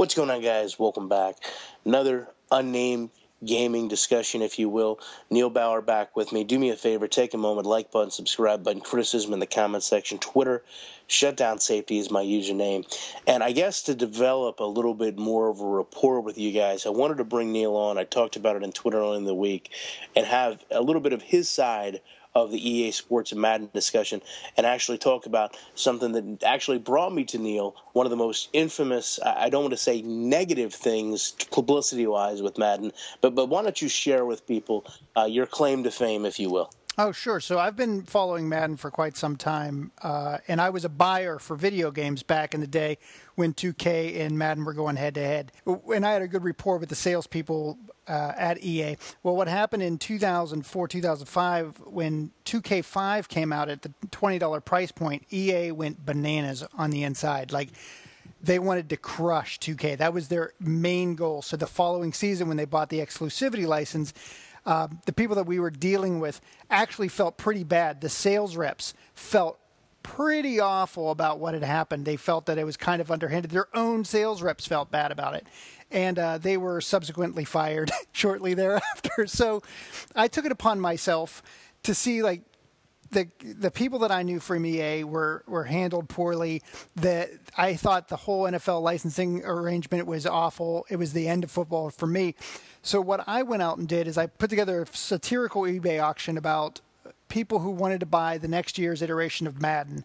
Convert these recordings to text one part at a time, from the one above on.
What's going on, guys? Welcome back. Another unnamed gaming discussion, if you will. Neal Bauer back with me. Do me a favor, take a moment, like button, subscribe button, criticism in the comment section. Twitter, Shutdown Safety is my username. And I guess to develop a little bit more of a rapport with you guys, I wanted to bring Neal on. I talked about it on Twitter earlier in the week and have a little bit of his side of the EA Sports and Madden discussion and actually talk about something that actually brought me to Neal, one of the most infamous, I don't want to say negative things publicity-wise with Madden, but why don't you share with people your claim to fame, if you will? Oh, sure. So I've been following Madden for quite some time, and I was a buyer for video games back in the day when 2K and Madden were going head-to-head. And I had a good rapport with the salespeople at EA. Well, what happened in 2004, 2005, when 2K5 came out at the $20 price point, EA went bananas on the inside. Like, they wanted to crush 2K. That was their main goal. So the following season, when they bought the exclusivity license, the people that we were dealing with actually felt pretty bad. The sales reps felt pretty awful about what had happened. They felt that it was kind of underhanded. Their own sales reps felt bad about it. And they were subsequently fired shortly thereafter. So I took it upon myself to see, like, the people that I knew from EA were handled poorly. That I thought the whole NFL licensing arrangement was awful. It was the end of football for me. So what I went out and did is I put together a satirical eBay auction about people who wanted to buy the next year's iteration of Madden,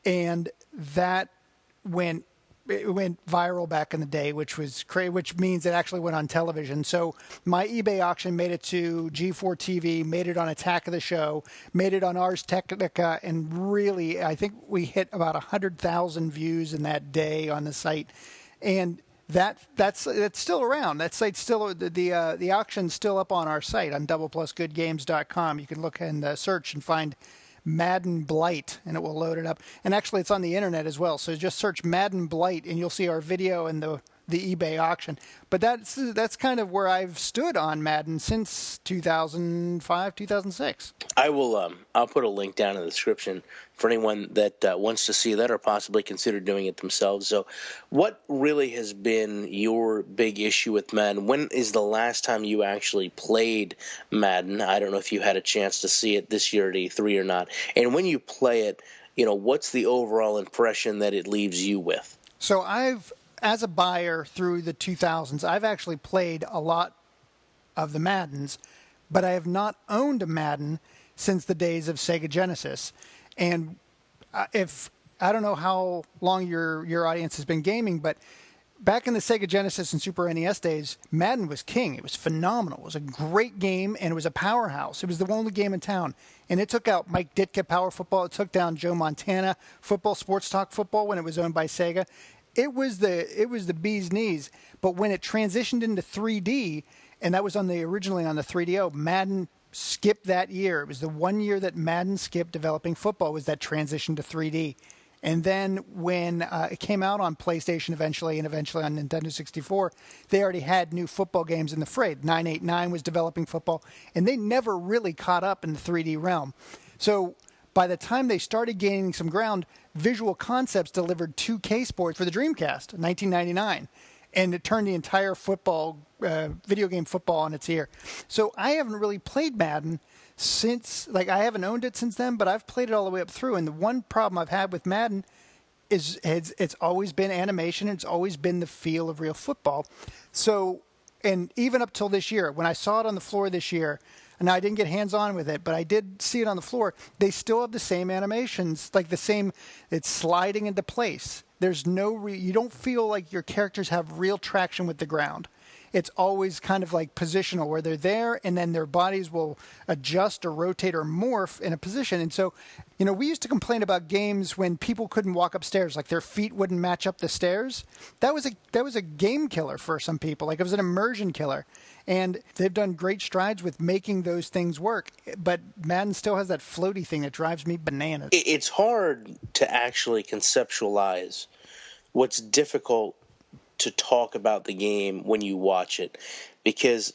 and that went viral back in the day, which was crazy, which means it actually went on television. So my eBay auction made it to G4 TV, made it on Attack of the Show, made it on Ars Technica, and really, I think we hit about 100,000 views in that day on the site. And that's still around. That site's still the auction's still up on our site on doubleplusgoodgames.com. You can look in the search and find Madden Blight, and it will load it up. And actually, it's on the internet as well. So just search Madden Blight, and you'll see our video and the eBay auction. But that's kind of where I've stood on Madden since 2005, 2006. I will. I'll put a link down in the description for anyone that wants to see that or possibly consider doing it themselves. So, what really has been your big issue with Madden? When is the last time you actually played Madden? I don't know if you had a chance to see it this year at E3 or not. And when you play it, what's the overall impression that it leaves you with? So as a buyer through the 2000s, I've actually played a lot of the Maddens, but I have not owned a Madden since the days of Sega Genesis. And if I don't know how long your audience has been gaming, but back in the Sega Genesis and Super NES days, Madden was king. It was phenomenal. It was a great game, and it was a powerhouse. It was the only game in town. And it took out Mike Ditka Power Football. It took down Joe Montana Football, Sports Talk Football when it was owned by Sega. It was the bee's knees. But when it transitioned into 3D, and that was originally on the 3DO, Madden skipped that year. It was the one year that Madden skipped developing football, was that transition to 3D. And then when it came out on PlayStation eventually, and eventually on Nintendo 64, they already had new football games in the fray. 989 was developing football, and they never really caught up in the 3D realm. So by the time they started gaining some ground, Visual Concepts delivered 2K Sports for the Dreamcast in 1999. And it turned the entire video game football on its ear. So I haven't really played Madden since, I haven't owned it since then, but I've played it all the way up through. And the one problem I've had with Madden is it's always been animation. It's always been the feel of real football. So, and even up till this year, when I saw it on the floor this year, and I didn't get hands-on with it, but I did see it on the floor, they still have the same animations, it's sliding into place. There's you don't feel like your characters have real traction with the ground. It's always kind of like positional, where they're there and then their bodies will adjust or rotate or morph in a position. And so, we used to complain about games when people couldn't walk upstairs, like their feet wouldn't match up the stairs. That was a game killer for some people. Like, it was an immersion killer. And they've done great strides with making those things work. But Madden still has that floaty thing that drives me bananas. It's hard to actually conceptualize what's difficult to talk about the game when you watch it, because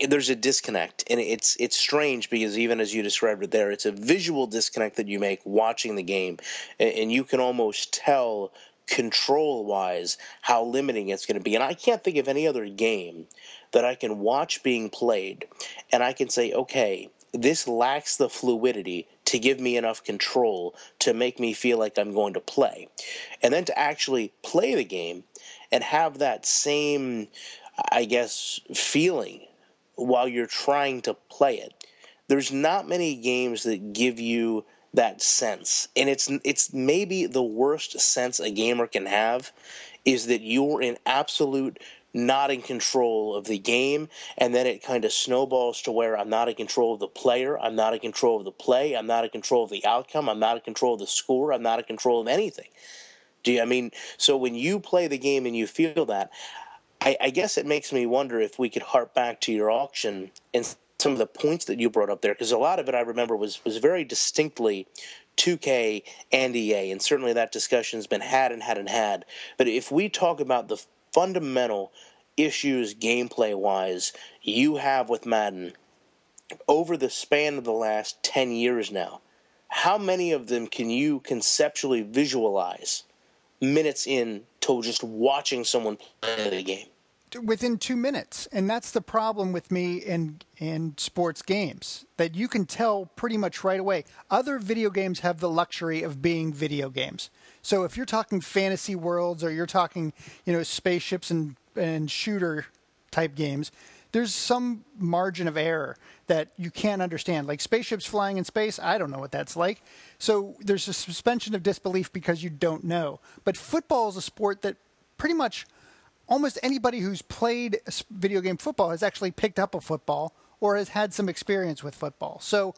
there's a disconnect, and it's strange because even as you described it there, it's a visual disconnect that you make watching the game, and you can almost tell control-wise, how limiting it's going to be. And I can't think of any other game that I can watch being played and I can say, okay, this lacks the fluidity to give me enough control to make me feel like I'm going to play. And then to actually play the game and have that same, I guess, feeling while you're trying to play it. There's not many games that give you that sense. And it's maybe the worst sense a gamer can have is that you're in absolute not in control of the game, and then it kind of snowballs to where I'm not in control of the player, I'm not in control of the play, I'm not in control of the outcome, I'm not in control of the score, I'm not in control of anything. So when you play the game and you feel that, I guess it makes me wonder if we could harp back to your auction and some of the points that you brought up there, because a lot of it I remember was very distinctly 2K and EA, and certainly that discussion's been had and had and had. But if we talk about the fundamental issues gameplay-wise you have with Madden over the span of the last 10 years now, how many of them can you conceptually visualize minutes in to just watching someone play the game? Within 2 minutes. And that's the problem with me in sports games, that you can tell pretty much right away. Other video games have the luxury of being video games. So if you're talking fantasy worlds or you're talking, spaceships and shooter type games, there's some margin of error that you can't understand. Like spaceships flying in space, I don't know what that's like. So there's a suspension of disbelief because you don't know. But football is a sport that pretty much almost anybody who's played video game football has actually picked up a football or has had some experience with football. So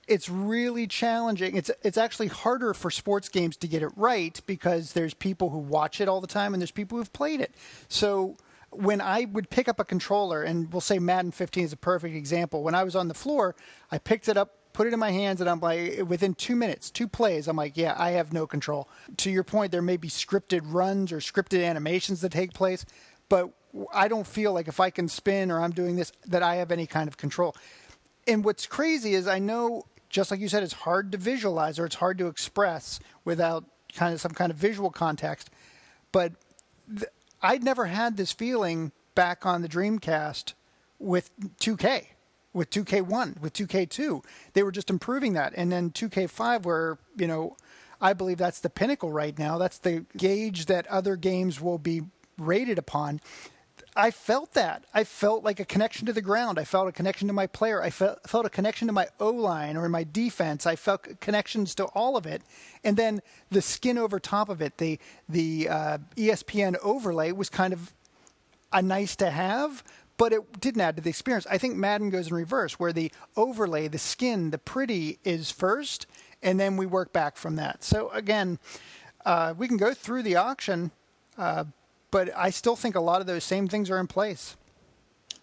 it's really challenging. It's actually harder for sports games to get it right because there's people who watch it all the time and there's people who've played it. So when I would pick up a controller, and we'll say Madden 15 is a perfect example, when I was on the floor, I picked it up, put it in my hands, and I'm like, within 2 minutes, 2 plays, I'm like, yeah, I have no control. To your point, there may be scripted runs or scripted animations that take place, but I don't feel like if I can spin or I'm doing this, that I have any kind of control. And what's crazy is I know, just like you said, it's hard to visualize or it's hard to express without kind of some kind of visual context, but I'd never had this feeling back on the Dreamcast with 2K. With 2K1, with 2K2. They were just improving that. And then 2K5, where, I believe that's the pinnacle right now. That's the gauge that other games will be rated upon. I felt that. I felt like a connection to the ground. I felt a connection to my player. I felt a connection to my O-line or my defense. I felt connections to all of it. And then the skin over top of it, the ESPN overlay was kind of a nice to have, but it didn't add to the experience. I think Madden goes in reverse, where the overlay, the skin, the pretty is first, and then we work back from that. So again, we can go through the auction, but I still think a lot of those same things are in place.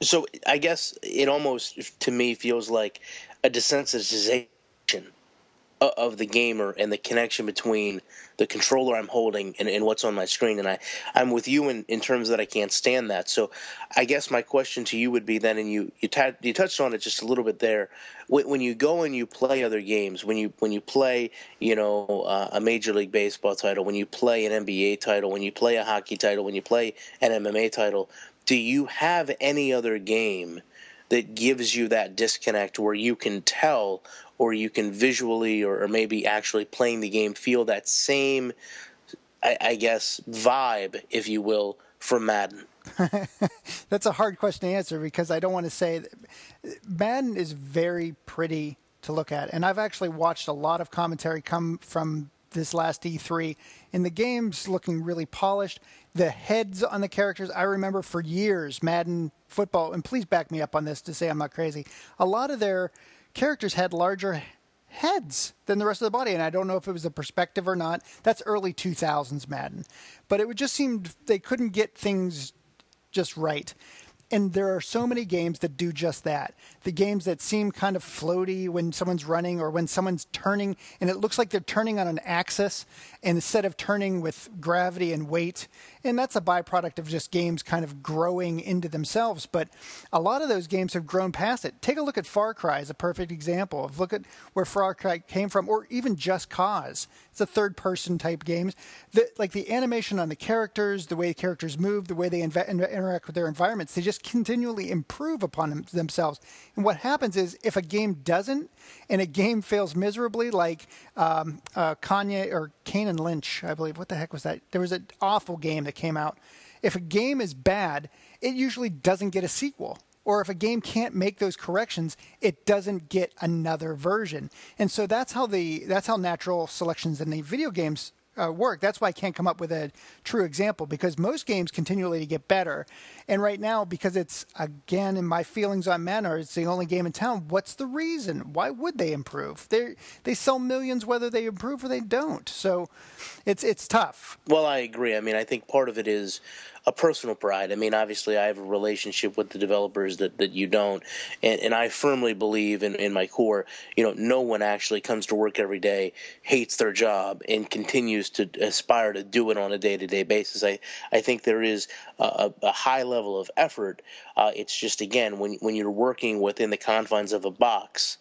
So I guess it almost, to me, feels like a desensitization of the gamer and the connection between the controller I'm holding and what's on my screen. And I'm with you in terms that I can't stand that. So I guess my question to you would be then, and you touched on it just a little bit there, when you go and you play other games, when you play, a Major League Baseball title, when you play an NBA title, when you play a hockey title, when you play an MMA title, do you have any other game that gives you that disconnect where you can tell or you can visually or maybe actually playing the game feel that same, I guess, vibe, if you will, from Madden? That's a hard question to answer because I don't want to say that. Madden is very pretty to look at, and I've actually watched a lot of commentary come from this last E3, and the game's looking really polished. The heads on the characters, I remember for years, Madden football, and please back me up on this to say I'm not crazy, a lot of their characters had larger heads than the rest of the body, and I don't know if it was the perspective or not. That's early 2000s Madden. But it would just seem they couldn't get things just right. And there are so many games that do just that. The games that seem kind of floaty when someone's running or when someone's turning, and it looks like they're turning on an axis instead of turning with gravity and weight. And that's a byproduct of just games kind of growing into themselves. But a lot of those games have grown past it. Take a look at Far Cry as a perfect example of look at where Far Cry came from, or even Just Cause. It's a third-person type games. Like the animation on the characters, the way the characters move, the way they interact with their environments, they just continually improve upon themselves. And what happens is if a game doesn't, and a game fails miserably, like Kanye or Kane and Lynch, I believe. What the heck was that? There was an awful game that came out. If a game is bad, it usually doesn't get a sequel. Or if a game can't make those corrections, it doesn't get another version. And so that's how natural selections in the video games work. That's why I can't come up with a true example, because most games continually get better. And right now, because it's, again, in my feelings on Madden, it's the only game in town, what's the reason? Why would they improve? They sell millions whether they improve or they don't. So it's tough. Well, I agree. I mean, I think part of it is a personal pride. I mean, obviously, I have a relationship with the developers that you don't, and I firmly believe in my core, no one actually comes to work every day, hates their job, and continues to aspire to do it on a day-to-day basis. I think there is a high level of effort. It's just, again, when you're working within the confines of a box,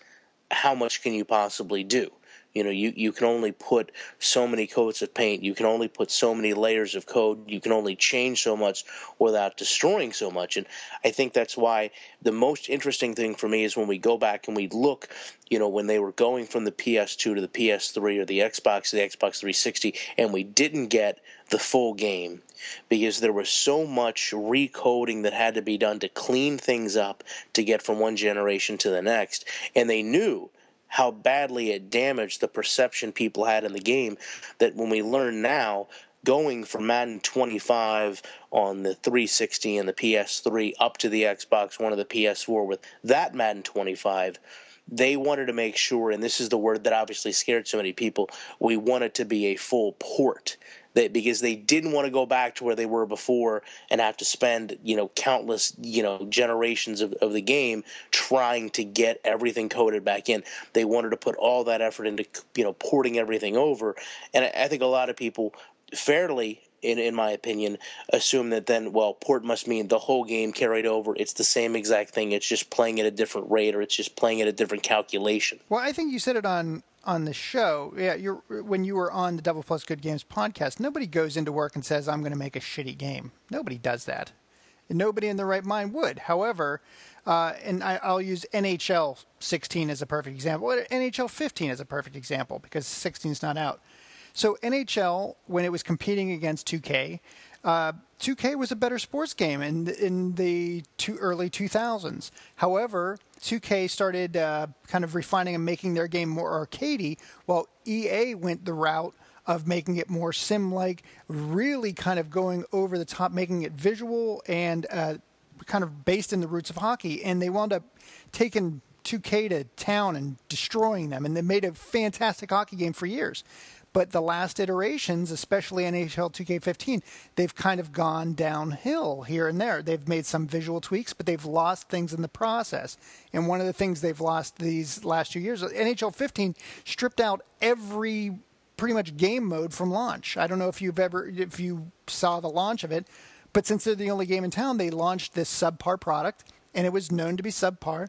how much can you possibly do? You can only put so many coats of paint. You can only put so many layers of code. You can only change so much without destroying so much. And I think that's why the most interesting thing for me is when we go back and we look, when they were going from the PS2 to the PS3 or the Xbox to the Xbox 360, and we didn't get the full game because there was so much recoding that had to be done to clean things up to get from one generation to the next. And they knew how badly it damaged the perception people had in the game, that when we learn now, going from Madden 25 on the 360 and the PS3 up to the Xbox One or the PS4 with that Madden 25, they wanted to make sure, and this is the word that obviously scared so many people, we want it to be a full port. Because they didn't want to go back to where they were before and have to spend, countless, generations of the game trying to get everything coded back in. They wanted to put all that effort into, porting everything over. And I think a lot of people fairly, in my opinion, assume that then, port must mean the whole game carried over. It's the same exact thing. It's just playing at a different rate, or it's just playing at a different calculation. Well, I think you said it on the show. Yeah, when you were on the Double Plus Good Games podcast, nobody goes into work and says, I'm going to make a shitty game. Nobody does that. And nobody in their right mind would. However, and I'll use NHL 16 as a perfect example. NHL 15 as a perfect example because 16 is not out. So NHL, when it was competing against 2K, 2K was a better sports game in the early 2000s. However, 2K started kind of refining and making their game more arcadey, while EA went the route of making it more sim-like, really kind of going over the top, making it visual and kind of based in the roots of hockey. And they wound up taking 2K to town and destroying them, and they made a fantastic hockey game for years. But the last iterations, especially NHL 2K15, they've kind of gone downhill here and there. They've made some visual tweaks, but they've lost things in the process. And one of the things they've lost these last 2 years, NHL 15 stripped out every pretty much game mode from launch. I don't know if you saw the launch of it, but since they're the only game in town, they launched this subpar product, and it was known to be subpar.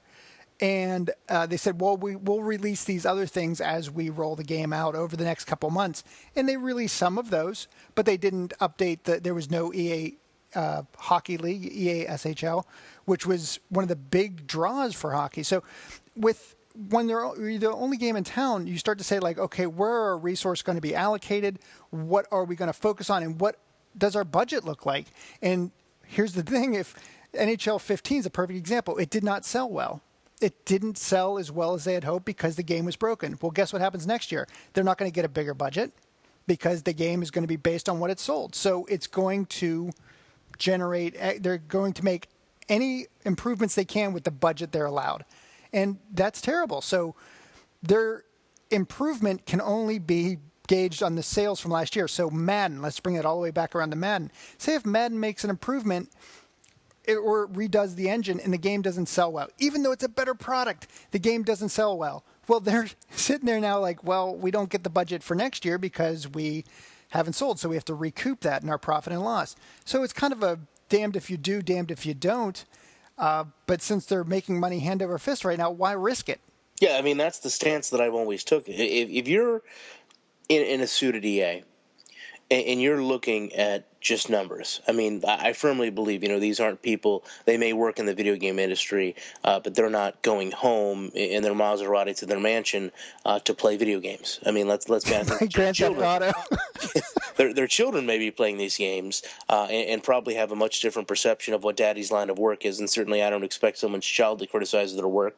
And they said, well, we'll release these other things as we roll the game out over the next couple months. And they released some of those, but they didn't update there was no EA Hockey League, EA SHL, which was one of the big draws for hockey. So when you're the only game in town, you start to say, like, okay, where are our resources going to be allocated? What are we going to focus on? And what does our budget look like? And here's the thing. If NHL 15 is a perfect example, it did not sell well. It didn't sell as well as they had hoped because the game was broken. Well, guess what happens next year? They're not going to get a bigger budget because the game is going to be based on what it sold. So it's going to they're going to make any improvements they can with the budget they're allowed. And that's terrible. So their improvement can only be gauged on the sales from last year. So Madden, let's bring it all the way back around to Madden. Say if Madden makes an improvement, or redoes the engine and the game doesn't sell well. Even though it's a better product, the game doesn't sell well. Well, they're sitting there now like, well, we don't get the budget for next year because we haven't sold, so we have to recoup that in our profit and loss. So it's kind of a damned if you do, damned if you don't. But since they're making money hand over fist right now, why risk it? Yeah, I mean, that's the stance that I've always took. If you're in a suit at EA and you're looking at just numbers, I mean, I firmly believe, these aren't people, they may work in the video game industry, but they're not going home in their Maserati to their mansion to play video games. I mean, let's be honest. Grand Theft Auto. Their children may be playing these games and probably have a much different perception of what daddy's line of work is, and certainly I don't expect someone's child to criticize their work.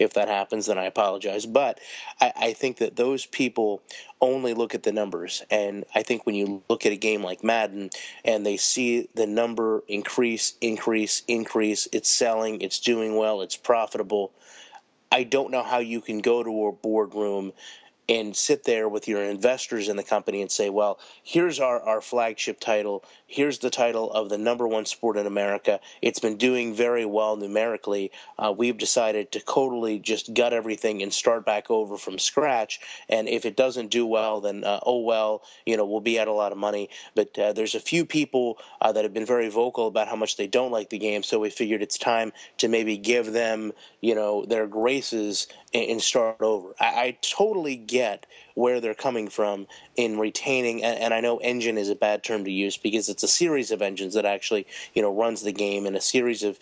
If that happens, then I apologize. But I think that those people only look at the numbers, and I think when you look at a game like Madden and they see the number increase, it's selling, it's doing well, it's profitable, I don't know how you can go to a boardroom and sit there with your investors in the company and say, well, here's our flagship title. Here's the title of the number one sport in America. It's been doing very well numerically. We've decided to totally just gut everything and start back over from scratch. And if it doesn't do well, then, we'll be out a lot of money. But there's a few people that have been very vocal about how much they don't like the game. So we figured it's time to maybe give them, their graces and start over. I totally get where they're coming from in retaining, and I know engine is a bad term to use because it's a series of engines that actually, runs the game, and a series of,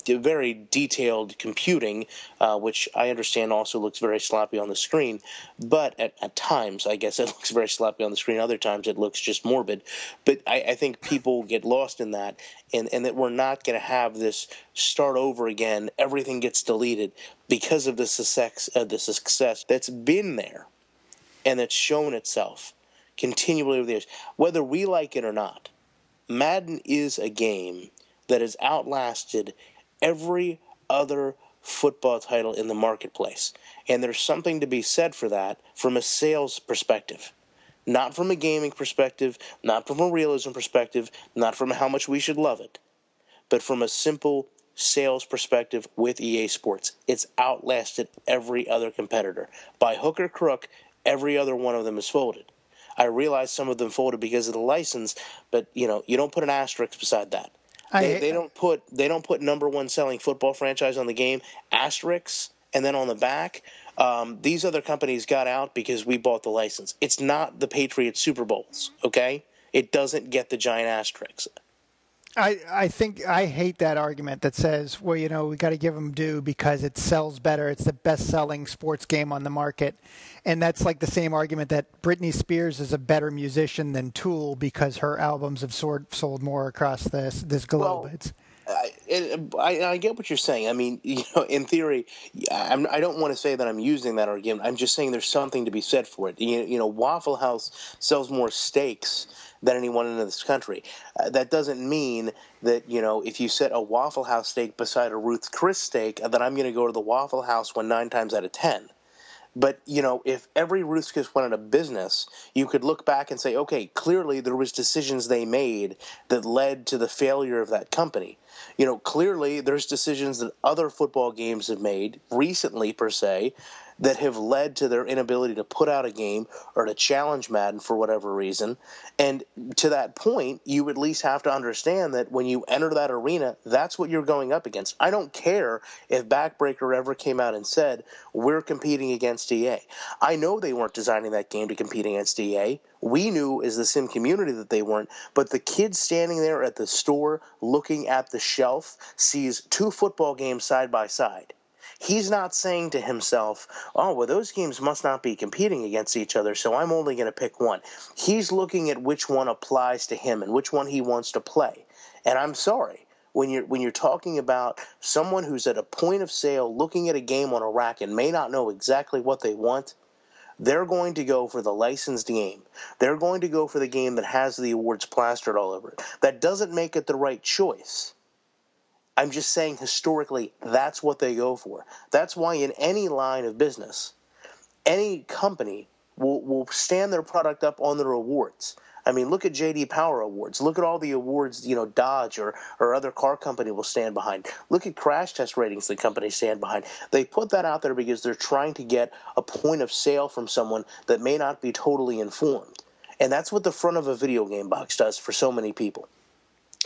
very detailed computing, which I understand also looks very sloppy on the screen. But at times, I guess it looks very sloppy on the screen. Other times it looks just morbid. But I think people get lost in that, and that we're not going to have this start over again. Everything gets deleted because of the success that's been there and that's shown itself continually over the years. Whether we like it or not, Madden is a game that has outlasted every other football title in the marketplace. And there's something to be said for that from a sales perspective. Not from a gaming perspective, not from a realism perspective, not from how much we should love it, but from a simple sales perspective with EA Sports. It's outlasted every other competitor. By hook or crook, every other one of them is folded. I realize some of them folded because of the license, but you don't put an asterisk beside that. They don't put number one selling football franchise on the game, asterisks, and then on the back, these other companies got out because we bought the license. It's not the Patriots Super Bowls, okay? It doesn't get the giant asterisks. I think I hate that argument that says, well, we got to give them due because it sells better. It's the best-selling sports game on the market. And that's like the same argument that Britney Spears is a better musician than Tool because her albums have sold more across this globe. Well, I get what you're saying. I mean, in theory, I don't want to say that I'm using that argument. I'm just saying there's something to be said for it. Waffle House sells more steaks than anyone in this country. That doesn't mean that, if you set a Waffle House steak beside a Ruth's Chris steak, that I'm going to go to the Waffle House one 9 times out of 10. But, if every Ruth's Chris went out of business, you could look back and say, okay, clearly there was decisions they made that led to the failure of that company. Clearly there's decisions that other football games have made recently, per se, that have led to their inability to put out a game or to challenge Madden for whatever reason. And to that point, you at least have to understand that when you enter that arena, that's what you're going up against. I don't care if Backbreaker ever came out and said, we're competing against EA. I know they weren't designing that game to compete against EA. We knew as the sim community that they weren't, but the kid standing there at the store looking at the shelf sees 2 football games side by side. He's not saying to himself, oh, well, those games must not be competing against each other, so I'm only going to pick one. He's looking at which one applies to him and which one he wants to play. And I'm sorry, when you're talking about someone who's at a point of sale looking at a game on a rack and may not know exactly what they want, they're going to go for the licensed game. They're going to go for the game that has the awards plastered all over it. That doesn't make it the right choice. I'm just saying historically that's what they go for. That's why in any line of business, any company will stand their product up on their awards. I mean, look at J.D. Power Awards. Look at all the awards, Dodge or other car company will stand behind. Look at crash test ratings the companies stand behind. They put that out there because they're trying to get a point of sale from someone that may not be totally informed. And that's what the front of a video game box does for so many people.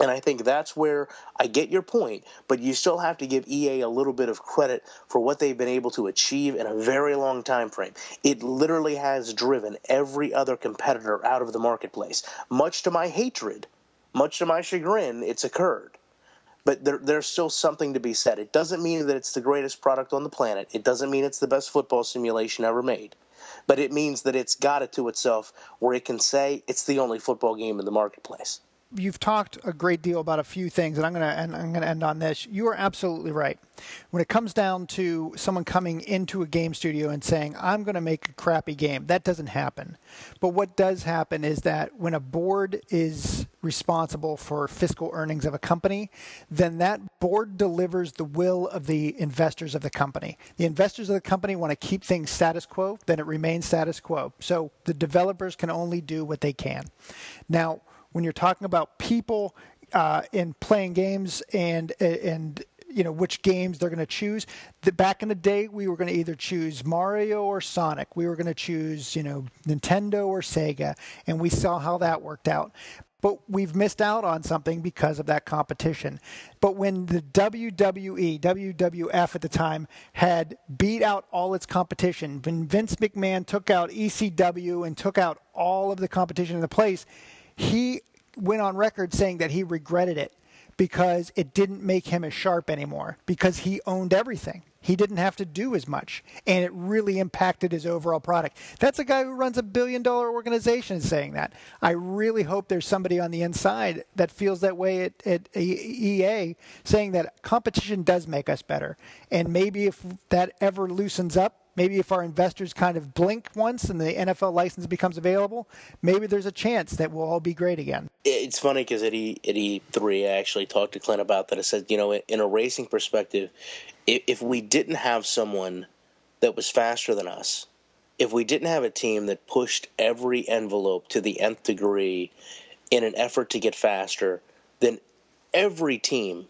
And I think that's where I get your point, but you still have to give EA a little bit of credit for what they've been able to achieve in a very long time frame. It literally has driven every other competitor out of the marketplace. Much to my hatred, much to my chagrin, it's occurred. But there's still something to be said. It doesn't mean that it's the greatest product on the planet. It doesn't mean it's the best football simulation ever made. But it means that it's got it to itself where it can say it's the only football game in the marketplace. You've talked a great deal about a few things, and I'm going to end on this. You are absolutely right. When it comes down to someone coming into a game studio and saying, I'm going to make a crappy game, that doesn't happen. But what does happen is that when a board is responsible for fiscal earnings of a company, then that board delivers the will of the investors of the company. The investors of the company want to keep things status quo, then it remains status quo. So the developers can only do what they can. Now, when you're talking about people in playing games and which games they're going to choose, back in the day we were going to either choose Mario or Sonic. We were going to choose Nintendo or Sega, and we saw how that worked out. But we've missed out on something because of that competition. But when the WWE, WWF at the time, had beat out all its competition, when Vince McMahon took out ECW and took out all of the competition in the place, he went on record saying that he regretted it because it didn't make him as sharp anymore, because he owned everything. He didn't have to do as much, and it really impacted his overall product. That's a guy who runs $1 billion organization saying that. I really hope there's somebody on the inside that feels that way at EA, saying that competition does make us better. And maybe if that ever loosens up, maybe if our investors kind of blink once and the NFL license becomes available, maybe there's a chance that we'll all be great again. It's funny because at E3, I actually talked to Clint about that. I said, in a racing perspective, if we didn't have someone that was faster than us, if we didn't have a team that pushed every envelope to the nth degree in an effort to get faster, then every team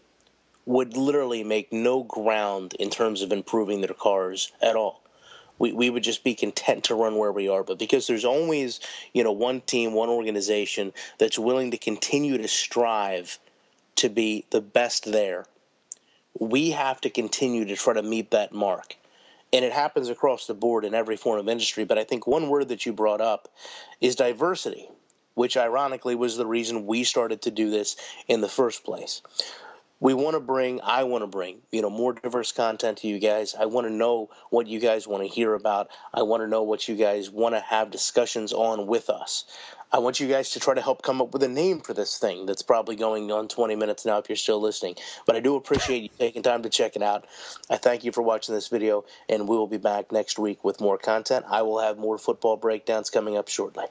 would literally make no ground in terms of improving their cars at all. We would just be content to run where we are. But because there's always, one team, one organization that's willing to continue to strive to be the best there, we have to continue to try to meet that mark. And it happens across the board in every form of industry. But I think one word that you brought up is diversity, which ironically was the reason we started to do this in the first place. I want to bring, more diverse content to you guys. I want to know what you guys want to hear about. I want to know what you guys want to have discussions on with us. I want you guys to try to help come up with a name for this thing that's probably going on 20 minutes now if you're still listening. But I do appreciate you taking time to check it out. I thank you for watching this video, and we will be back next week with more content. I will have more football breakdowns coming up shortly.